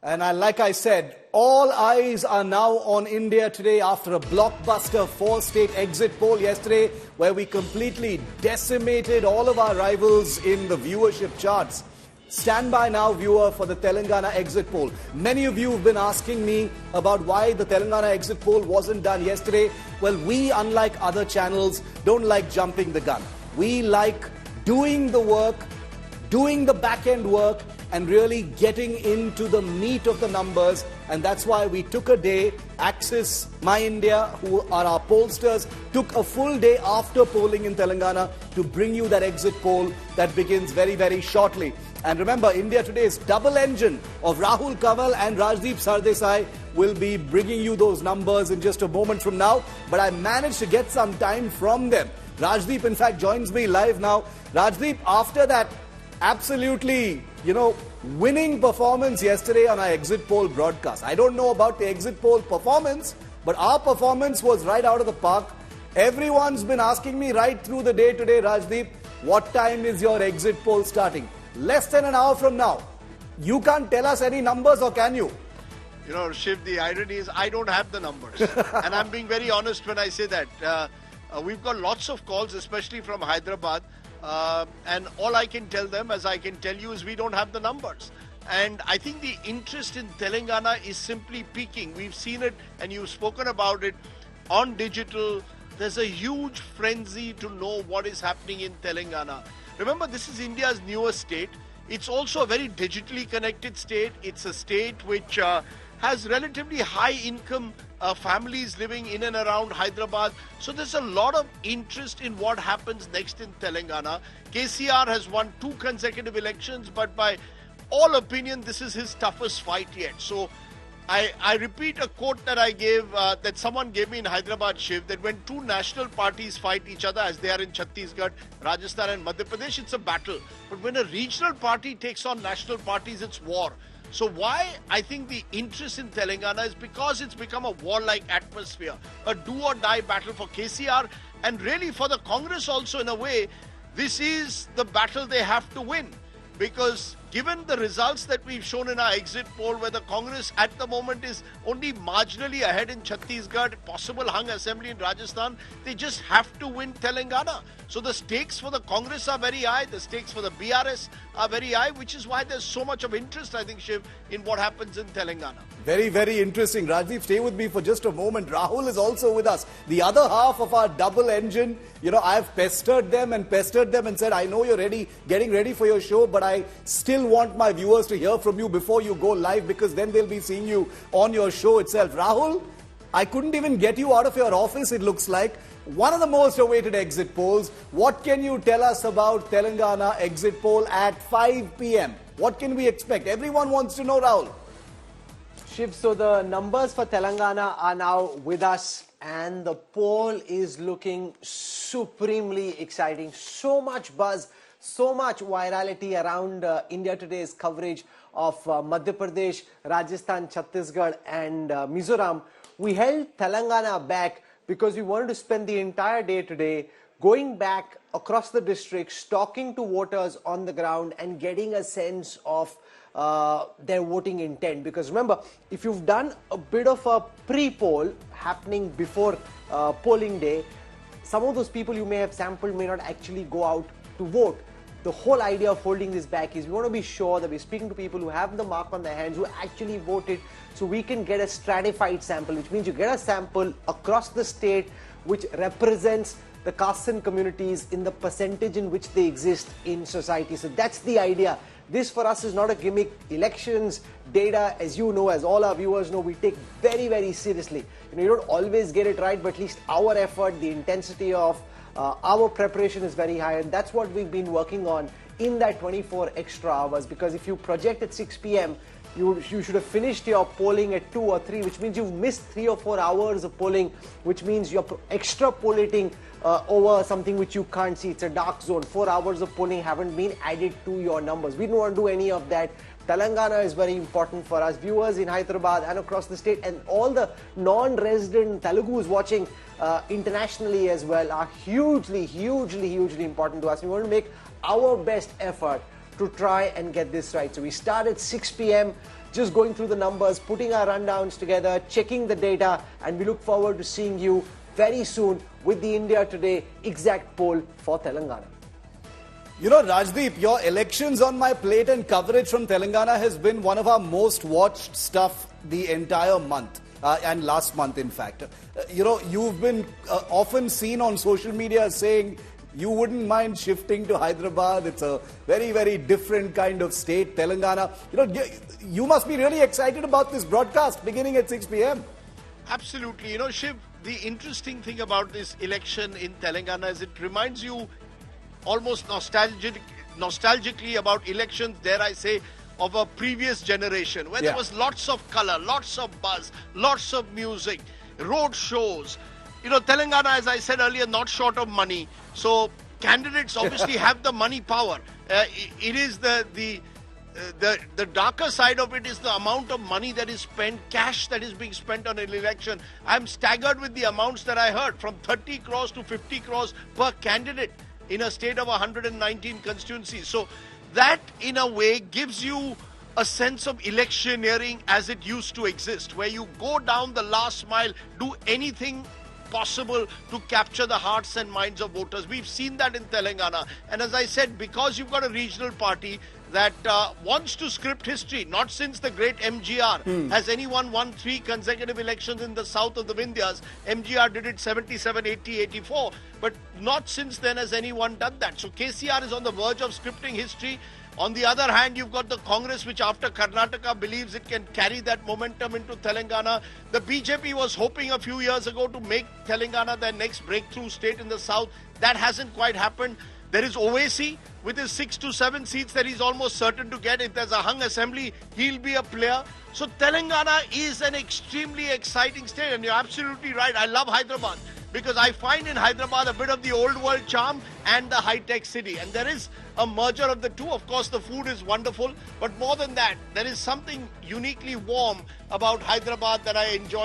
Like I said, all eyes are now on India today after a blockbuster 4-state exit poll yesterday where we completely decimated all of our rivals in the viewership charts. Stand by now, viewer, for the Telangana exit poll. Many of you have been asking me about why the Telangana exit poll wasn't done yesterday. Well, we, unlike other channels, don't like jumping the gun. We like doing the work, doing the back-end work, and really getting into the meat of the numbers. And that's why we took a day. Axis, My India, who are our pollsters, took a full day after polling in Telangana to bring you that exit poll that begins very, very shortly. And remember, India Today's double engine of Rahul Kanwal and Rajdeep Sardesai will be bringing you those numbers in just a moment from now. But I managed to get some time from them. Rajdeep, in fact, joins me live now. Rajdeep, after that absolutely, winning performance yesterday on our exit poll broadcast. I don't know about the exit poll performance, but our performance was right out of the park. Everyone's been asking me right through the day today, Rajdeep, what time is your exit poll starting? Less than an hour from now. You can't tell us any numbers, or can you? Shiv, the irony is I don't have the numbers. And I'm being very honest when I say that. We've got lots of calls, especially from Hyderabad. And all I can tell them, as I can tell you, is we don't have the numbers. And I think the interest in Telangana is simply peaking. We've seen it, and you've spoken about it on digital. There's a huge frenzy to know what is happening in Telangana. Remember, this is India's newest state. It's also a very digitally connected state. It's a state which has relatively high income families living in and around Hyderabad. So there's a lot of interest in what happens next in Telangana. KCR has won 2 consecutive elections, but by all opinion, this is his toughest fight yet. So I repeat a quote that I gave, that someone gave me in Hyderabad, Shiv, that when 2 national parties fight each other, as they are in Chhattisgarh, Rajasthan and Madhya Pradesh, it's a battle. But when a regional party takes on national parties, it's war. So why I think the interest in Telangana is because it's become a warlike atmosphere, a do-or-die battle for KCR, and really for the Congress also in a way. This is the battle they have to win, because given the results that we've shown in our exit poll, where the Congress at the moment is only marginally ahead in Chhattisgarh, possible hung assembly in Rajasthan, they just have to win Telangana. So the stakes for the Congress are very high, the stakes for the BRS are very high, which is why there's so much of interest, I think, Shiv, in what happens in Telangana. Very, very interesting. Rajdeep, stay with me for just a moment. Rahul is also with us. The other half of our double engine, I've pestered them and said, I know you're ready, getting ready for your show, but I still want my viewers to hear from you before you go live, because then they'll be seeing you on your show itself. Rahul, I couldn't even get you out of your office, it looks like. One of the most awaited exit polls. What can you tell us about Telangana exit poll at 5 p.m.? What can we expect? Everyone wants to know, Rahul. Shiv, so the numbers for Telangana are now with us, and the poll is looking supremely exciting. So much buzz, so much virality around India Today's coverage of Madhya Pradesh, Rajasthan, Chhattisgarh and Mizoram. We held Telangana back because we wanted to spend the entire day today going back across the districts, talking to voters on the ground and getting a sense of their voting intent. Because remember, if you've done a bit of a pre-poll happening before polling day, some of those people you may have sampled may not actually go out to vote. The whole idea of holding this back is we want to be sure that we're speaking to people who have the mark on their hands, who actually voted, so we can get a stratified sample, which means you get a sample across the state which represents the castes and communities in the percentage in which they exist in society. So that's the idea. This for us is not a gimmick. Elections data, as you know, as all our viewers know, we take very, very seriously. You don't always get it right, but at least our effort, the intensity of our preparation is very high, and that's what we've been working on in that 24 extra hours. Because if you project at 6 p.m., you should have finished your polling at 2 or 3, which means you've missed 3 or 4 hours of polling, which means you're extrapolating over something which you can't see. It's a dark zone. 4 hours of polling haven't been added to your numbers. We don't want to do any of that. Telangana is very important for us. Viewers in Hyderabad and across the state, and all the non-resident Telugus watching internationally as well, are hugely, hugely, hugely important to us. We want to make our best effort to try and get this right. So we start at 6 p.m. just going through the numbers, putting our rundowns together, checking the data, and we look forward to seeing you very soon with the India Today exact poll for Telangana. You know, Rajdeep, your elections on my plate and coverage from Telangana has been one of our most watched stuff the entire month. And last month, in fact. You know, you've been often seen on social media saying you wouldn't mind shifting to Hyderabad. It's a very, very different kind of state, Telangana. You know, you must be really excited about this broadcast beginning at 6 p.m. Absolutely. You know, Shiv, the interesting thing about this election in Telangana is it reminds you almost nostalgically about elections, dare I say, of a previous generation, where there was lots of color, lots of buzz, lots of music, road shows. You know, Telangana, as I said earlier, not short of money. So candidates obviously have the money power. It is the darker side of it is the amount of money that is spent, cash that is being spent on an election. I'm staggered with the amounts that I heard, from 30 crores to 50 crores per candidate in a state of 119 constituencies. So that, in a way, gives you a sense of electioneering as it used to exist, where you go down the last mile, do anything possible to capture the hearts and minds of voters. We've seen that in Telangana. And as I said, because you've got a regional party that wants to script history, not since the great MGR has anyone won 3 consecutive elections in the south of the Vindhyas. MGR did it 77, 80, 84, but not since then has anyone done that. So KCR is on the verge of scripting history. On the other hand, you've got the Congress, which after Karnataka believes it can carry that momentum into Telangana. The BJP was hoping a few years ago to make Telangana their next breakthrough state in the south. That hasn't quite happened. There is Owaisi with his 6 to 7 seats that he's almost certain to get. If there's a hung assembly, he'll be a player. So Telangana is an extremely exciting state. And you're absolutely right. I love Hyderabad because I find in Hyderabad a bit of the old world charm and the high-tech city. And there is a merger of the two. Of course, the food is wonderful. But more than that, there is something uniquely warm about Hyderabad that I enjoy.